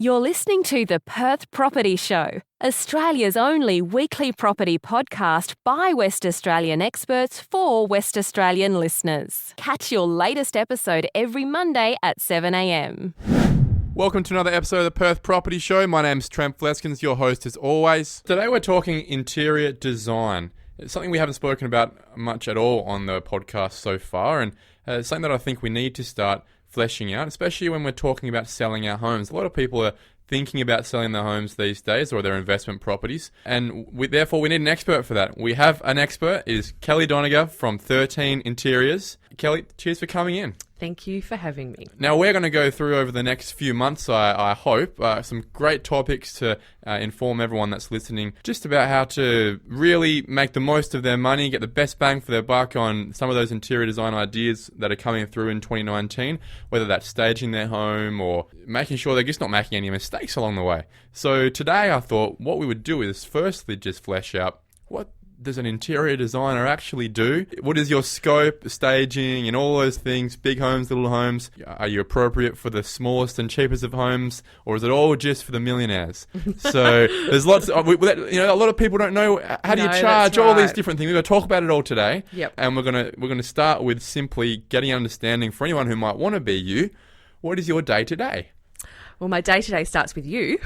You're listening to the Perth Property Show, Australia's only weekly property podcast by West Australian experts for West Australian listeners. Catch your latest episode every Monday at 7 a.m. Welcome to another episode of the Perth Property Show. My name's Trent Fleskins, your host as always. Today we're talking interior design. It's something we haven't spoken about much at all on the podcast so far, and it's something that I think we need to start fleshing out, especially when we're talking about selling our homes. A lot of people are thinking about selling their homes these days or their investment properties, and therefore we need an expert for that. We have an expert. It is Kelly Donougher from 13 Interiors. Kelly, cheers for coming in. Thank you for having me. Now, we're going to go through over the next few months, I hope, some great topics to inform everyone that's listening just about how to really make the most of their money, get the best bang for their buck on some of those interior design ideas that are coming through in 2019, whether that's staging their home or making sure they're just not making any mistakes along the way. So today I thought what we would do is firstly just flesh out what does an interior designer actually do? What is your scope, staging, and all those things? Big homes, little homes. Are you appropriate for the smallest and cheapest of homes, or is it all just for the millionaires? So there's lots. A lot of people don't know how do you charge all these different things. We're going to talk about it all today. Yep. And we're going to start with simply getting understanding for anyone who might want to be you. What is your day to day? Well, my day-to-day starts with you.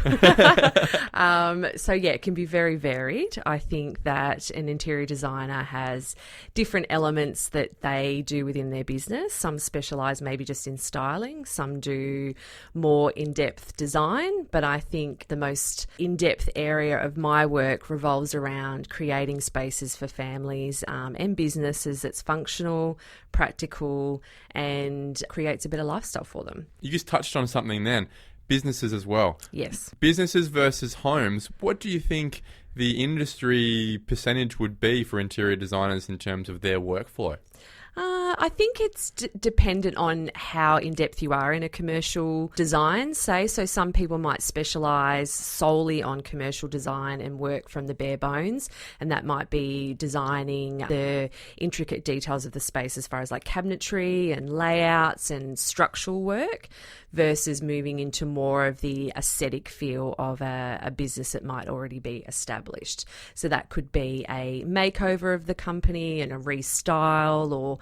So, it can be very varied. I think that an interior designer has different elements that they do within their business. Some specialise maybe just in styling. Some do more in-depth design. But I think the most in-depth area of my work revolves around creating spaces for families and businesses that's functional, practical, and creates a better lifestyle for them. You just touched on something then. Businesses as well. Yes. Businesses versus homes. What do you think the industry percentage would be for interior designers in terms of their workflow? I think it's dependent on how in-depth you are in a commercial design, say. So some people might specialise solely on commercial design and work from the bare bones, and that might be designing the intricate details of the space as far as like cabinetry and layouts and structural work, versus moving into more of the aesthetic feel of a business that might already be established. So that could be a makeover of the company and a restyle, or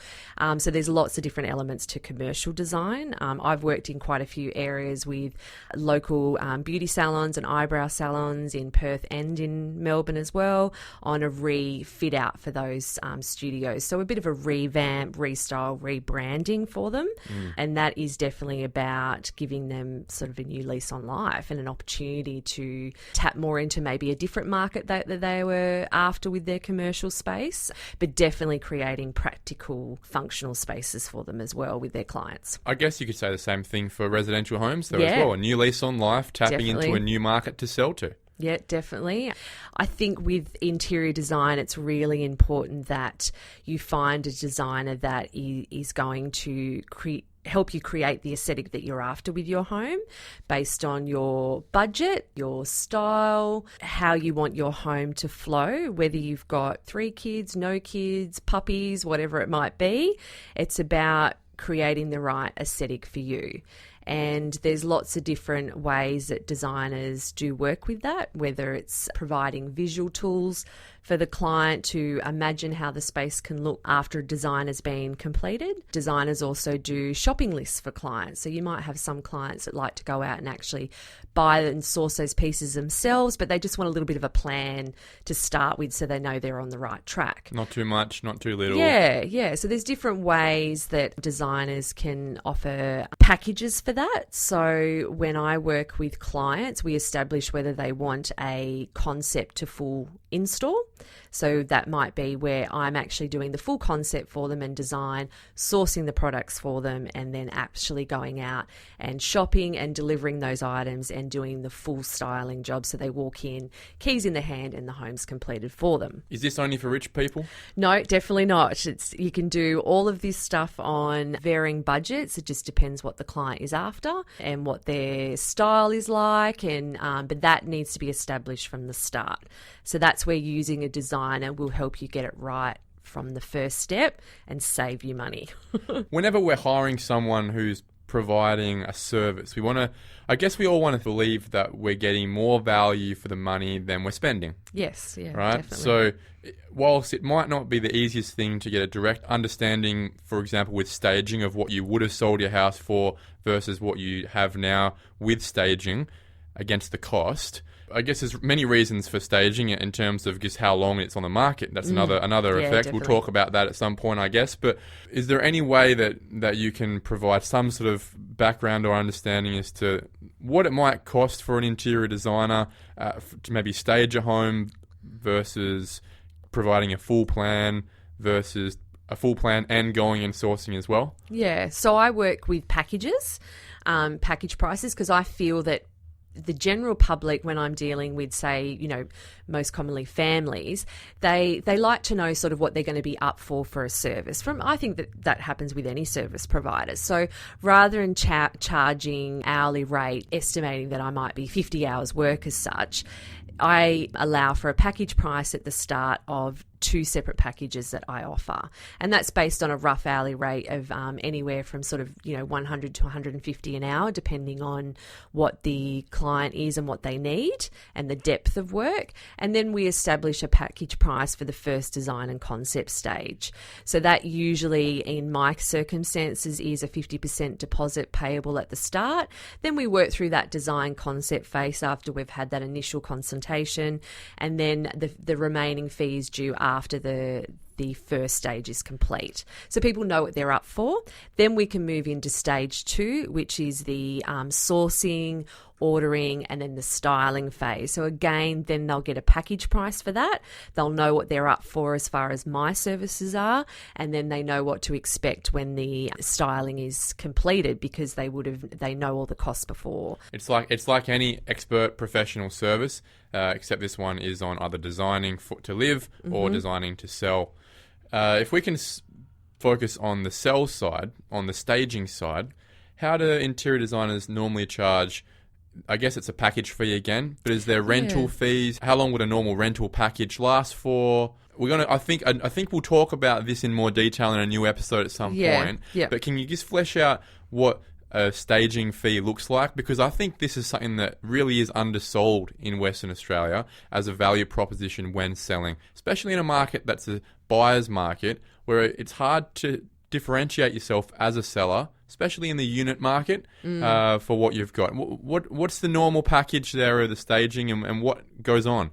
so there's lots of different elements to commercial design. I've worked in quite a few areas with local beauty salons and eyebrow salons in Perth and in Melbourne as well, on a refit out for those studios. So a bit of a revamp, restyle, rebranding for them. And that is definitely about giving them sort of a new lease on life and an opportunity to tap more into maybe a different market that they were after with their commercial space, but definitely creating practical, functional spaces for them as well with their clients. I guess you could say the same thing for residential homes though as well. A new lease on life, tapping into a new market to sell to. Yeah, definitely. I think with interior design, it's really important that you find a designer that is going to help you create the aesthetic that you're after with your home based on your budget, your style, how you want your home to flow, whether you've got 3 kids, no kids, puppies, whatever it might be. It's about creating the right aesthetic for you. And there's lots of different ways that designers do work with that, whether it's providing visual tools for the client to imagine how the space can look after a design has been completed. Designers also do shopping lists for clients. So you might have some clients that like to go out and actually buy and source those pieces themselves, but they just want a little bit of a plan to start with so they know they're on the right track. Not too much, not too little. Yeah. So there's different ways that designers can offer packages for that. So when I work with clients, we establish whether they want a concept to full install. So that might be where I'm actually doing the full concept for them and design, sourcing the products for them, and then actually going out and shopping and delivering those items and doing the full styling job. So they walk in, keys in the hand, and the home's completed for them. Is this only for rich people? No, definitely not. You can do all of this stuff on varying budgets. It just depends what the client is after and what their style is like, and but that needs to be established from the start. So that's where using a designer will help you get it right from the first step and save you money. Whenever we're hiring someone who's providing a service. I guess we all want to believe that we're getting more value for the money than we're spending. Yes, yeah, right? definitely. So whilst it might not be the easiest thing to get a direct understanding, for example, with staging of what you would have sold your house for versus what you have now with staging against the cost, I guess there's many reasons for staging it in terms of just how long it's on the market. That's another Yeah, effect. definitely. We'll talk about that at some point, I guess. But is there any way that you can provide some sort of background or understanding as to what it might cost for an interior designer to maybe stage a home versus providing a full plan versus a full plan and going and sourcing as well? Yeah, so I work with packages, package prices, because I feel that the general public, when I'm dealing with, say, most commonly families, they like to know sort of what they're going to be up for a service. I think that happens with any service provider. So rather than charging hourly rate, estimating that I might be 50 hours work as such, I allow for a package price at the start of 2 separate packages that I offer. And that's based on a rough hourly rate of anywhere from sort of, 100 to 150 an hour, depending on what the client is and what they need and the depth of work. And then we establish a package price for the first design and concept stage. So that usually, in my circumstances, is a 50% deposit payable at the start. Then we work through that design concept phase after we've had that initial consultation, and then the remaining fees due after the first stage is complete. So people know what they're up for. Then we can move into stage 2, which is the sourcing, ordering, and then the styling phase. So again, then they'll get a package price for that. They'll know what they're up for as far as my services are, and then they know what to expect when the styling is completed, because they know all the costs before. It's like any expert professional service, except this one is on either designing to live or designing to sell. If we can focus on the sell side, on the staging side, how do interior designers normally charge? I guess it's a package fee again, but is there rental fees? How long would a normal rental package last for? I think we'll talk about this in more detail in a new episode at some point. Yeah. But can you just flesh out what a staging fee looks like? Because I think this is something that really is undersold in Western Australia as a value proposition when selling, especially in a market that's a buyer's market where it's hard to differentiate yourself as a seller, especially in the unit market, for what you've got. What's the normal package there of the staging and what goes on?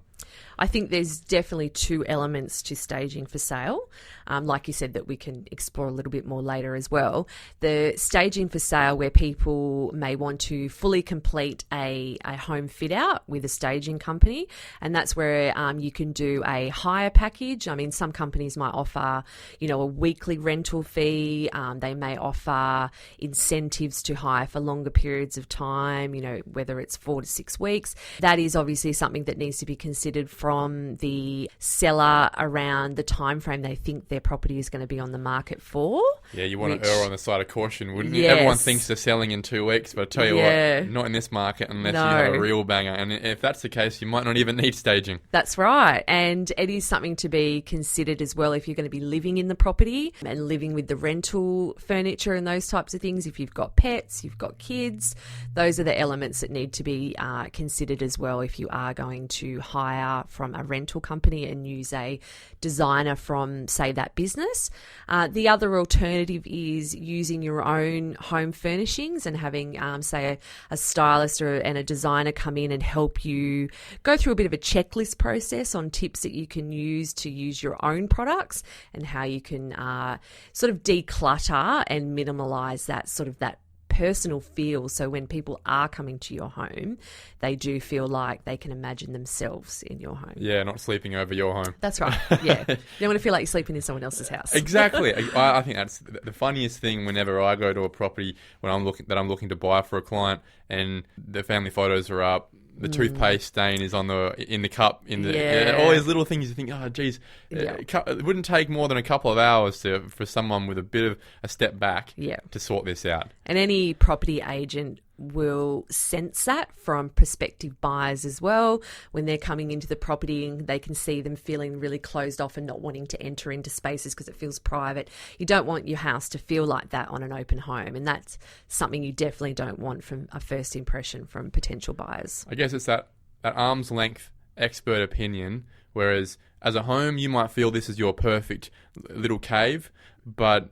I think there's definitely 2 elements to staging for sale, like you said, that we can explore a little bit more later as well. The staging for sale, where people may want to fully complete a home fit out with a staging company, and that's where you can do a hire package. I mean, some companies might offer, a weekly rental fee. They may offer incentives to hire for longer periods of time, whether it's 4 to 6 weeks. That is obviously something that needs to be considered from the seller around the time frame they think their property is going to be on the market for. Yeah, you want to err on the side of caution, wouldn't you? Yes. Everyone thinks they're selling in 2 weeks, but I tell you what, not in this market unless you have a real banger. And if that's the case, you might not even need staging. That's right. And it is something to be considered as well if you're going to be living in the property and living with the rental furniture and those types of things. If you've got pets, you've got kids, those are the elements that need to be considered as well if you are going to hire from a rental company and use a designer from, say, that business. The other alternative is using your own home furnishings and having, say, a stylist and a designer come in and help you go through a bit of a checklist process on tips that you can use to use your own products and how you can sort of declutter and minimize that personal feel, so when people are coming to your home, they do feel like they can imagine themselves in your home. Yeah, not sleeping over your home. That's right. Yeah, you don't want to feel like you're sleeping in someone else's house. Exactly. I think that's the funniest thing whenever I go to a property when I'm looking to buy for a client and the family photos are up. The toothpaste stain is in the cup, all these little things you think, oh, geez, it wouldn't take more than a couple of hours for someone with a bit of a step back to sort this out. And any property agent will sense that from prospective buyers as well. When they're coming into the property, they can see them feeling really closed off and not wanting to enter into spaces because it feels private. You don't want your house to feel like that on an open home, and that's something you definitely don't want from a first impression from potential buyers. I guess it's that arm's length expert opinion, whereas as a home, you might feel this is your perfect little cave, but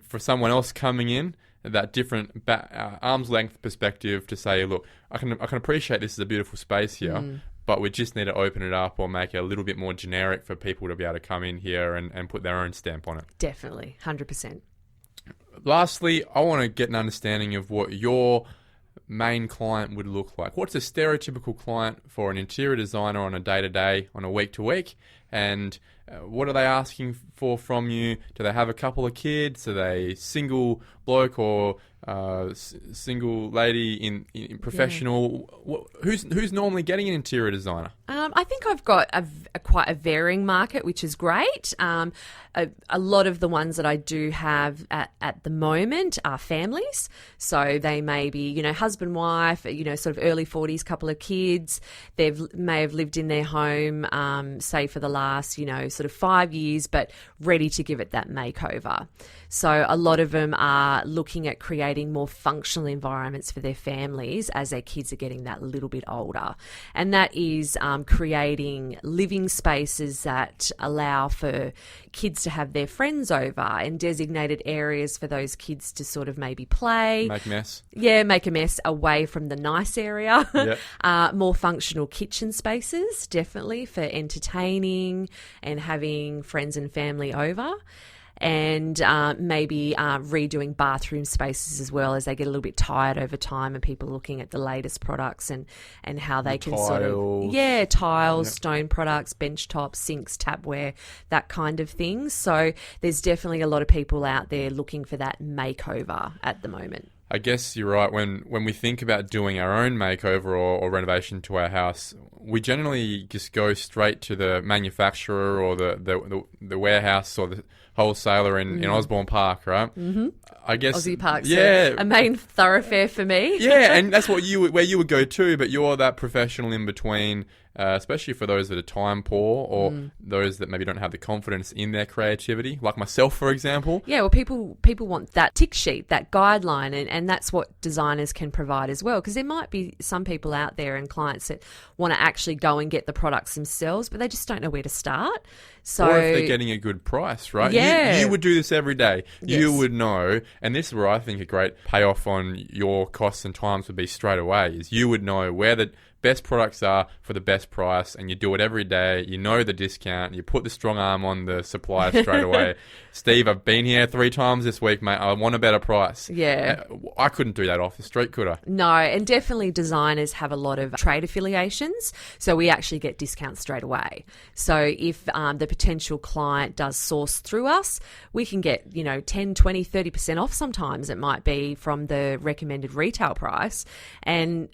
for someone else coming in, that different arm's length perspective to say, look, I can appreciate this is a beautiful space here, but we just need to open it up or make it a little bit more generic for people to be able to come in here and put their own stamp on it. Definitely, 100%. Lastly, I want to get an understanding of what your main client would look like. What's a stereotypical client for an interior designer on a day-to-day, on a week-to-week? And what are they asking for from you? Do they have a couple of kids? Are they single bloke or single lady in professional? Yeah. Who's normally getting an interior designer? I think I've got quite a varying market, which is great. A lot of the ones that I do have at the moment are families. So they may be, husband, wife, sort of early 40s, couple of kids. They may have lived in their home, say for the last, sort of 5 years, but ready to give it that makeover. So a lot of them are looking at creating more functional environments for their families as their kids are getting that little bit older. And that is creating living spaces that allow for kids to have their friends over and designated areas for those kids to sort of maybe play. Make a mess. Yeah, make a mess away from the nice area. Yep. More functional kitchen spaces, definitely, for entertaining and having friends and family over. And maybe redoing bathroom spaces as well as they get a little bit tired over time and people looking at the latest products and how they can tiles. sort of... tiles, stone products, bench tops, sinks, tapware, that kind of thing. So there's definitely a lot of people out there looking for that makeover at the moment. I guess you're right. When we think about doing our own makeover or renovation to our house, we generally just go straight to the manufacturer or the warehouse or the wholesaler in Osborne Park, right? Mm-hmm. I guess Aussie Park's a main thoroughfare for me. Yeah, and that's where you would go to, but you're that professional in between, especially for those that are time poor or those that maybe don't have the confidence in their creativity, like myself, for example. Yeah, well, people want that tick sheet, that guideline, and that's what designers can provide as well, because there might be some people out there and clients that want to actually go and get the products themselves, but they just don't know where to start. So, or if they're getting a good price, right? Yeah. You would do this every day. Yes. You would know, and this is where I think a great payoff on your costs and times would be straight away, is you would know where the best products are for the best price, and you do it every day. You know the discount. You put the strong arm on the supplier straight away. Steve, I've been here 3 times this week, mate. I want a better price. Yeah. I couldn't do that off the street, could I? No, and definitely designers have a lot of trade affiliations, so we actually get discounts straight away. So if the potential client does source through us, we can get 10, 20, 30% off sometimes. It might be from the recommended retail price, and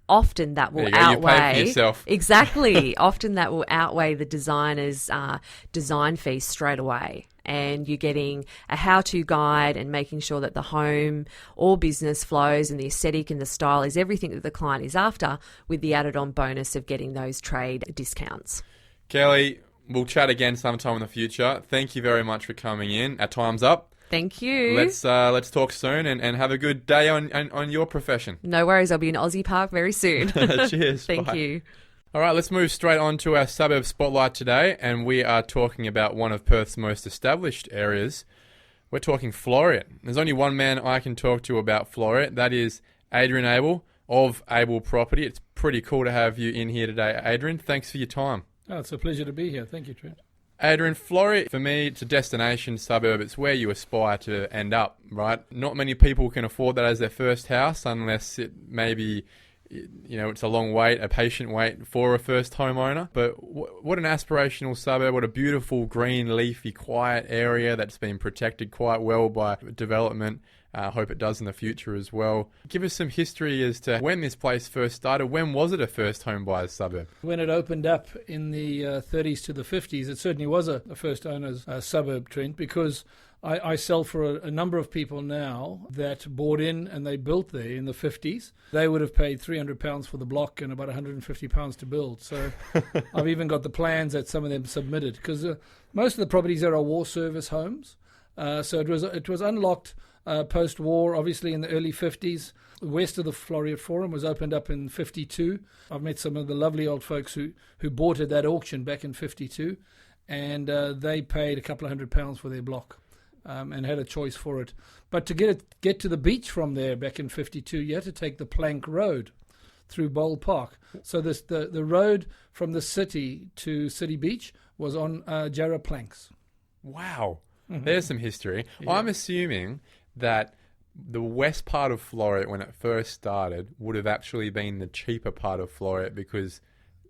often that will outweigh... You pay for yourself. Exactly. Often that will outweigh the designer's design fees straight away. And you're getting a how-to guide and making sure that the home or business flows and the aesthetic and the style is everything that the client is after, with the added-on bonus of getting those trade discounts. Kelly, we'll chat again sometime in the future. Thank you very much for coming in. Our time's up. Thank you. Let's talk soon and have a good day on your profession. No worries. I'll be in Aussie Park very soon. Cheers. Thank you. All right, let's move straight on to our suburb spotlight today, and we are talking about one of Perth's most established areas. We're talking Floreat. There's only one man I can talk to about Floreat. That is Adrian Abel of Abel Property. It's pretty cool to have you in here today, Adrian. Thanks for your time. Oh, it's a pleasure to be here. Thank you, Trent. Adrian, Floreat, for me, it's a destination suburb. It's where you aspire to end up, right? Not many people can afford that as their first house unless it maybe, it's a long wait, a patient wait for a first homeowner. But what an aspirational suburb. What a beautiful, green, leafy, quiet area that's been protected quite well by development. I hope it does in the future as well. Give us some history as to when this place first started. When was it a first home buyer's suburb? When it opened up in the 30s to the 50s, it certainly was a first owner's suburb, Trent, because I sell for a number of people now that bought in and they built there in the 50s. They would have paid £300 for the block and about £150 to build. So I've even got the plans that some of them submitted, because most of the properties there are war service homes. So it was unlocked post-war, obviously in the early 50s. West of the Floreat Forum was opened up in 52. I've met some of the lovely old folks who bought at that auction back in 52, and they paid a couple of £100 for their block. And had a choice for it. But to get to the beach from there back in 52, you had to take the plank road through Bowl Park. So the road from the city to City Beach was on Jarrah planks. Wow. There's some history. Yeah. I'm assuming that the west part of Floreat, when it first started, would have actually been the cheaper part of Floreat because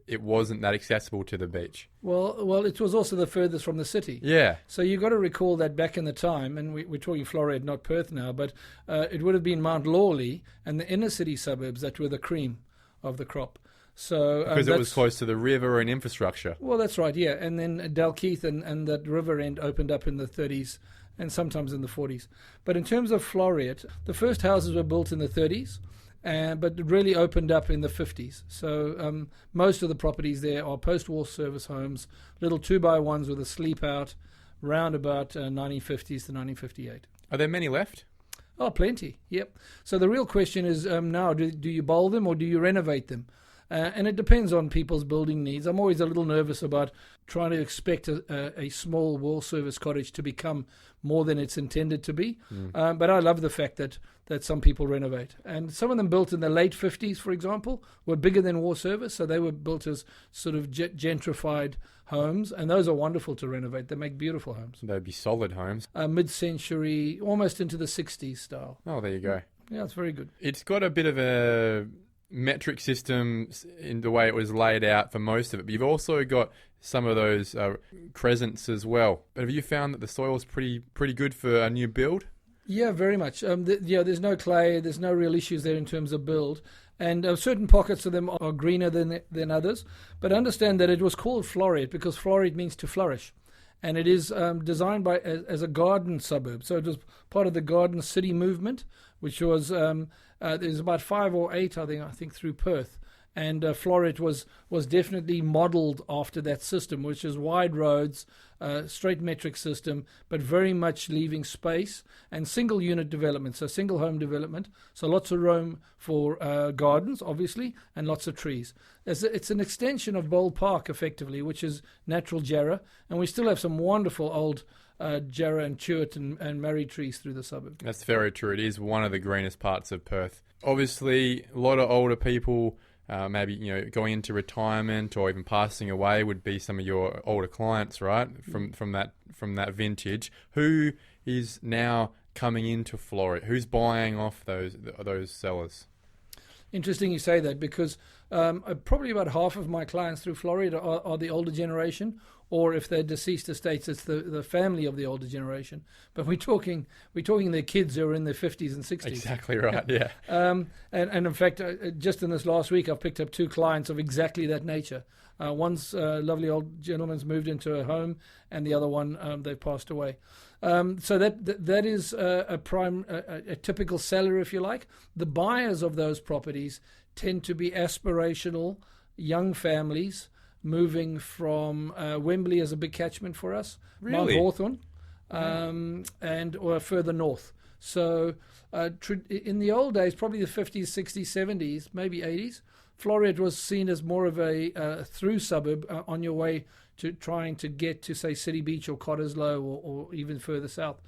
it wasn't that accessible to the beach. Well, it was also the furthest from the city. Yeah. So you've got to recall that back in the time, and we're talking Floreat, not Perth now, but it would have been Mount Lawley and the inner city suburbs that were the cream of the crop. So because it was close to the river and infrastructure. Well, that's right, yeah. And then Dalkeith and that river end opened up in the 30s and sometimes in the 40s. But in terms of Floreat, the first houses were built in the 30s. But it really opened up in the 50s. So most of the properties there are post-war service homes, little 2x1s with a sleep out, round about 1950s to 1958. Are there many left? Oh, plenty, yep. So the real question is now, do you bowl them or do you renovate them? And it depends on people's building needs. I'm always a little nervous about trying to expect a small wall service cottage to become more than it's intended to be. But I love the fact that some people renovate. And some of them built in the late 50s, for example, were bigger than war service. So they were built as sort of gentrified homes. And those are wonderful to renovate. They make beautiful homes. They'd be solid homes. Mid-century, almost into the 60s style. Oh, there you go. Yeah, it's very good. It's got a bit of a metric system in the way it was laid out for most of it, but you've also got some of those crescents as well. But have you found that the soil's pretty good for a new build? Yeah, very much. There's no clay, there's no real issues there in terms of build, and certain pockets of them are greener than others. But understand that it was called Floreat because Floreat means to flourish, and it is designed as a garden suburb. So it was part of the garden city movement, which was there's about 5 or 8, I think, through Perth. And Floreat was definitely modelled after that system, which is wide roads, straight metric system, but very much leaving space and single unit development, so single home development. So lots of room for gardens, obviously, and lots of trees. It's an extension of Bowl Park, effectively, which is natural Jarrah, and we still have some wonderful old Jarrah and Chewett and Marri trees through the suburb. That's very true. It is one of the greenest parts of Perth. Obviously, a lot of older people, maybe going into retirement or even passing away, would be some of your older clients, right? From that vintage. Who is now coming into Floreat? Who's buying off those sellers? Interesting you say that, because probably about half of my clients through Floreat are the older generation, or if they're deceased estates, it's the family of the older generation. But we're talking their kids who are in their 50s and 60s. Exactly right, yeah. And in fact, just in this last week, I've picked up 2 clients of exactly that nature. One's lovely old gentleman's moved into a home, and the other one, they've passed away. So that is a typical seller, if you like. The buyers of those properties tend to be aspirational young families moving from Wembley as a big catchment for us, really? Mount Hawthorn, or further north. So in the old days, probably the 50s, 60s, 70s, maybe 80s, Floreat was seen as more of a through suburb on your way to trying to get to, say, City Beach or Cottesloe or even further south.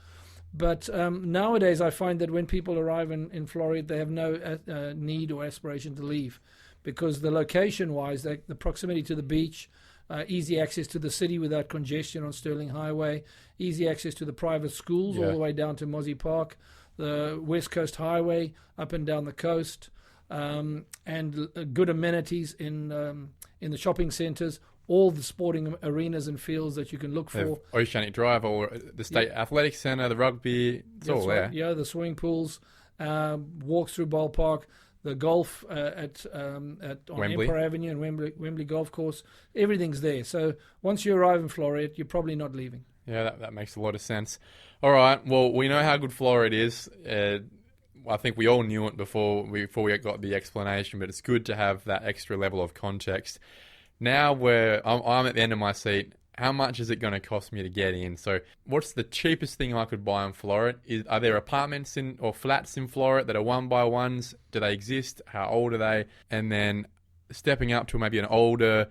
But nowadays I find that when people arrive in Floreat, they have no need or aspiration to leave, because the location-wise, the proximity to the beach, easy access to the city without congestion on Stirling Highway, easy access to the private schools all the way down to Mozzie Park, the West Coast Highway up and down the coast, and good amenities in the shopping centres, all the sporting arenas and fields that you can look for. Oceanic Drive or the State Athletic Centre, the rugby, it's all there. Yeah, the swimming pools, walks through Bowl Park, the golf on Wembley. Emperor Avenue and Wembley Golf Course. Everything's there. So once you arrive in Floreat, you're probably not leaving. Yeah, that makes a lot of sense. All right. Well, we know how good Floreat is. I think we all knew it before we got the explanation, but it's good to have that extra level of context. Now I'm at the end of my seat. How much is it going to cost me to get in? So what's the cheapest thing I could buy on Floreat? Are there apartments or flats in Floreat that are 1x1s? Do they exist? How old are they? And then stepping up to maybe an older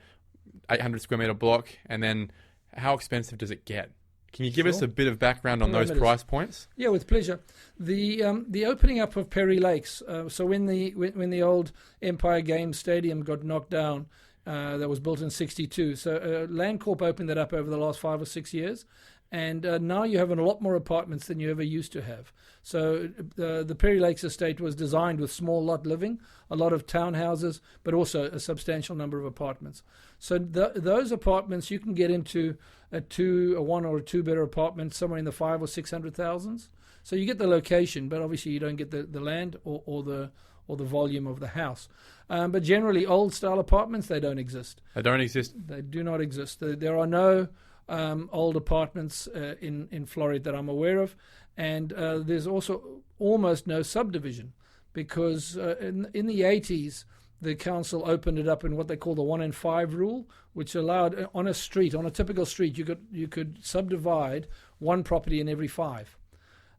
800 square metre block, and then how expensive does it get? Can you give us a bit of background on those price points? Yeah, with pleasure. The opening up of Perry Lakes. So when the old Empire Games Stadium got knocked down, that was built in '62. So Landcorp opened that up over the last 5 or 6 years, and now you have a lot more apartments than you ever used to have. So the Perry Lakes estate was designed with small lot living, a lot of townhouses, but also a substantial number of apartments. So those apartments you can get into a 1 or 2 bedder apartment somewhere in the 500,000 or 600,000. So you get the location, but obviously you don't get the land or the volume of the house. But generally, old style apartments, they don't exist. They don't exist. They do not exist. There are no old apartments in Floreat that I'm aware of, and there's also almost no subdivision because in the 80s the council opened it up in what they call the 1 in 5 rule, which allowed on a typical street, you could subdivide one property in every 5.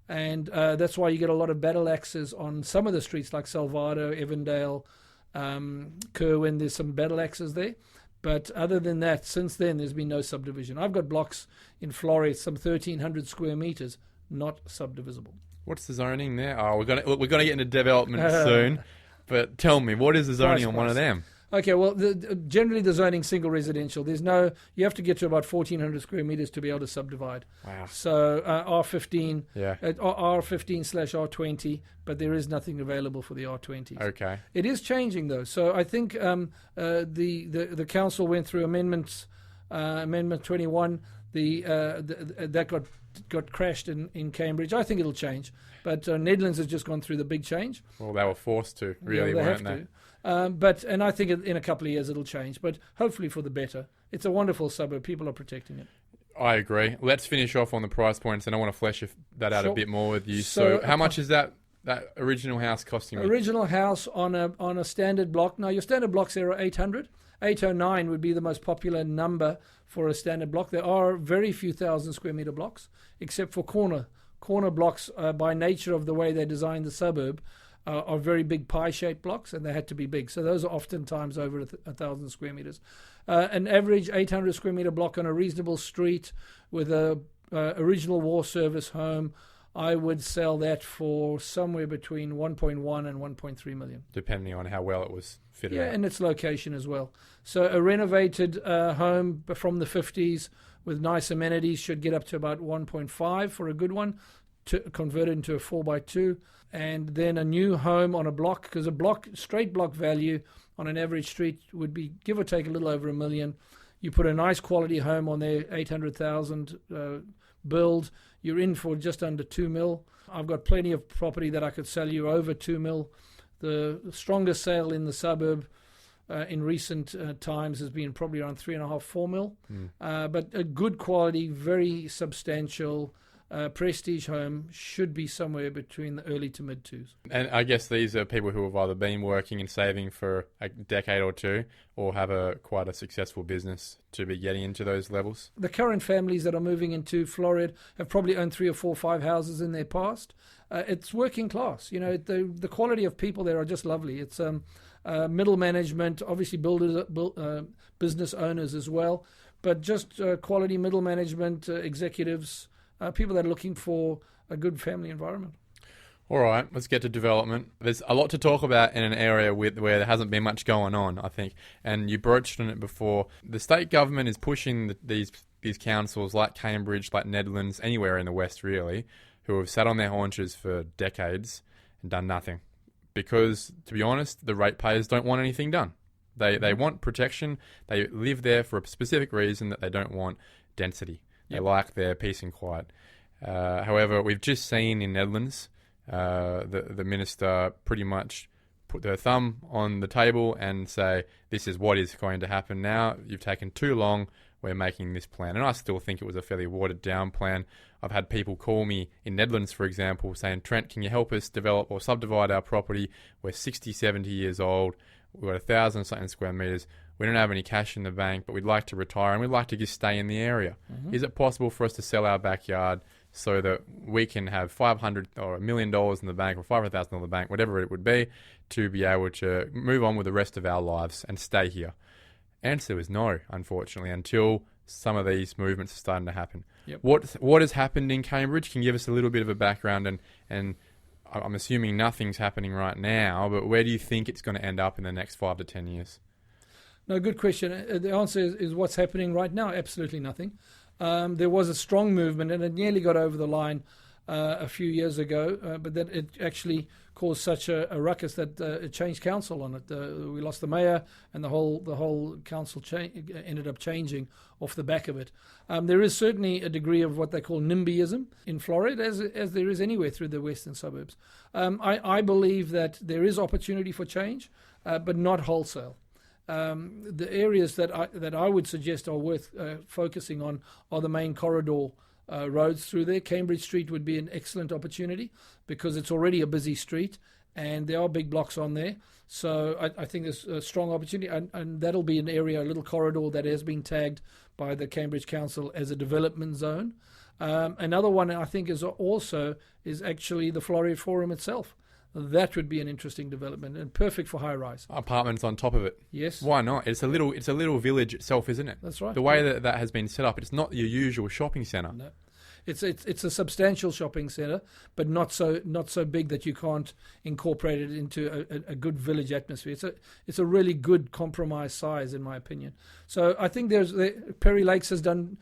And that's why you get a lot of battle axes on some of the streets like Salvado, Evandale, Kerwin. There's some battle axes there. But other than that, since then, there's been no subdivision. I've got blocks in Floreat, some 1,300 square metres, not subdivisible. What's the zoning there? Oh, we're going to get into development soon. But tell me, what is the zoning on one of them? Okay, well, generally the zoning single residential. You have to get to about 1,400 square metres to be able to subdivide. Wow. So R15, yeah. R15/R20, but there is nothing available for the R20s. Okay. It is changing though. So I think the council went through Amendment 21. That got crashed in Cambridge. I think it'll change, but Nedlands has just gone through the big change. Well, they were forced to, really, weren't they? And I think in a couple of years it'll change, but hopefully for the better. It's a wonderful suburb. People are protecting it. I agree. Let's finish off on the price points, and I want to flesh that out a bit more with you. So how much is that original house costing me? Original house on a standard block. Now, your standard blocks there are 800. 809 would be the most popular number for a standard block. There are very few 1,000 square metre blocks, except for corner blocks. By nature of the way they designed the suburb, are very big pie-shaped blocks, and they had to be big. So those are oftentimes over 1,000 square metres. An average 800 square metre block on a reasonable street with a original war service home, I would sell that for somewhere between 1.1 and 1.3 million. Depending on how well it was fitted out. Yeah, and its location as well. So a renovated home from the 50s with nice amenities should get up to about 1.5 for a good one, to convert it into a 4x2. And then a new home on a block, because straight block value on an average street would be give or take a little over $1 million. You put a nice quality home on there, 800,000 build, you're in for just under 2 mil. I've got plenty of property that I could sell you over 2 mil. The strongest sale in the suburb in recent times has been probably around 3.5, 4 mil. But a good quality, very substantial prestige home should be somewhere between the early to mid 2s. And I guess these are people who have either been working and saving for a decade or two, or have quite a successful business to be getting into those levels. The current families that are moving into Floreat have probably owned 3 or 4 or 5 houses in their past. It's working class. You know, the quality of people there are just lovely. It's middle management, obviously builders, business owners as well, but just quality middle management, executives, people that are looking for a good family environment. All right, let's get to development. There's a lot to talk about in an area where there hasn't been much going on, I think. And you broached on it before. The state government is pushing these councils like Cambridge, like Nedlands, anywhere in the West really, who have sat on their haunches for decades and done nothing. Because, to be honest, the ratepayers don't want anything done. They want protection. They live there for a specific reason, that they don't want density. They like their peace and quiet. However, we've just seen in Nedlands the minister pretty much put their thumb on the table and say, this is what is going to happen now. You've taken too long. We're making this plan. And I still think it was a fairly watered down plan. I've had people call me in Nedlands, for example, saying, Trent, can you help us develop or subdivide our property? We're 60, 70 years old. We've got 1,000 something square metres. We don't have any cash in the bank, but we'd like to retire and we'd like to just stay in the area. Mm-hmm. Is it possible for us to sell our backyard so that we can have $500 or $1 million in the bank or $500,000 in the bank, whatever it would be, to be able to move on with the rest of our lives and stay here? Answer is no, unfortunately, until some of these movements are starting to happen. Yep. What has happened in Cambridge? Can you give us a little bit of a background? And I'm assuming nothing's happening right now, but where do you think it's going to end up in the next 5 to 10 years? No, good question. The answer is what's happening right now? Absolutely nothing. There was a strong movement, and it nearly got over the line a few years ago, but that it actually caused such a ruckus that it changed council on it. We lost the mayor, and the whole council ended up changing off the back of it. There is certainly a degree of what they call NIMBYism in Floreat, as there is anywhere through the western suburbs. I believe that there is opportunity for change, but not wholesale. The areas that I would suggest are worth focusing on are the main corridor roads through there. Cambridge Street would be an excellent opportunity because it's already a busy street and there are big blocks on there. So I think there's a strong opportunity, and that'll be an area, a little corridor that has been tagged by the Cambridge Council as a development zone. Another one I think is actually the Floreat Forum itself. That would be an interesting development and perfect for high rise. Apartments on top of it. Yes. Why not? It's a little village itself, isn't it? That's right. The way that has been set up, it's not your usual shopping centre. No. It's a substantial shopping centre, but not so big that you can't incorporate it into a good village atmosphere. It's a really good compromise size, in my opinion. So I think Perry Lakes has done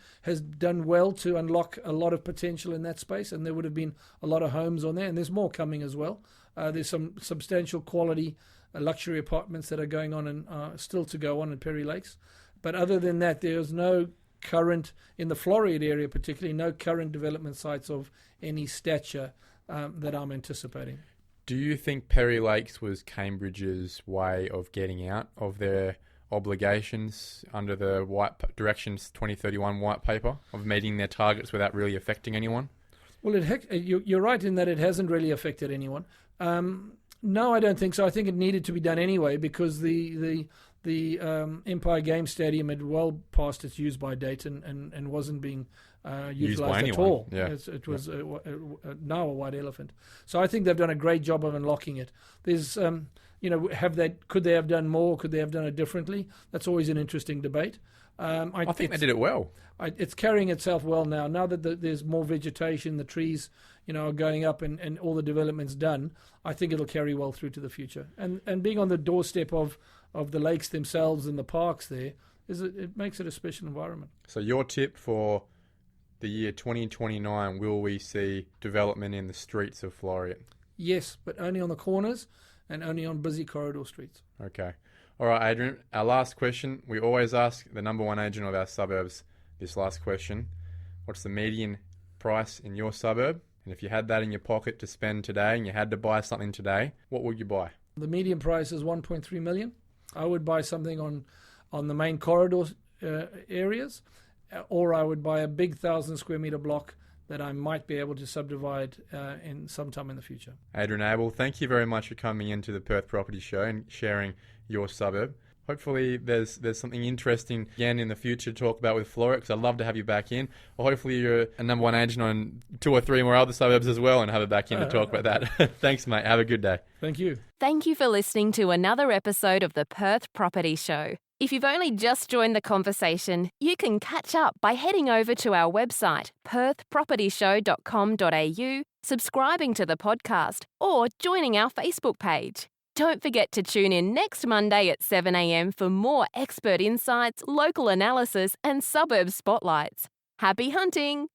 well to unlock a lot of potential in that space, and there would have been a lot of homes on there, and there's more coming as well. There's some substantial quality luxury apartments that are going on and still to go on in Perry Lakes. But other than that, there's no current, in the Floreat area particularly, no current development sites of any stature that I'm anticipating. Do you think Perry Lakes was Cambridge's way of getting out of their obligations under the Directions 2031 white paper, of meeting their targets without really affecting anyone? Well, you're right in that it hasn't really affected anyone. No, I don't think so. I think it needed to be done anyway because the Empire Game Stadium had well past its use-by date and wasn't being utilised at all. Yeah. It was now a white elephant. So I think they've done a great job of unlocking it. There's, could they have done more? Could they have done it differently? That's always an interesting debate. I think they did it well. It's carrying itself well now. Now that there's more vegetation, the trees, are going up and all the development's done, I think it'll carry well through to the future. And being on the doorstep of the lakes themselves and the parks there, it makes it a special environment. So your tip for the year 2029, will we see development in the streets of Floreat? Yes, but only on the corners and only on busy corridor streets. Okay. All right, Adrian, our last question. We always ask the number one agent of our suburbs this last question. What's the median price in your suburb? And if you had that in your pocket to spend today and you had to buy something today, what would you buy? The median price is 1.3 million. I would buy something on the main corridor areas, or I would buy a big 1,000 square metre block that I might be able to subdivide in sometime in the future. Adrian Abel, thank you very much for coming into the Perth Property Show and sharing your suburb. Hopefully there's something interesting again in the future to talk about with Floreat, because I'd love to have you back in. Or hopefully you're a number one agent on 2 or 3 more other suburbs as well and have it back in to talk about that. Thanks, mate. Have a good day. Thank you. Thank you for listening to another episode of the Perth Property Show. If you've only just joined the conversation, you can catch up by heading over to our website, perthpropertyshow.com.au, subscribing to the podcast, or joining our Facebook page. Don't forget to tune in next Monday at 7 a.m. for more expert insights, local analysis, and suburb spotlights. Happy hunting!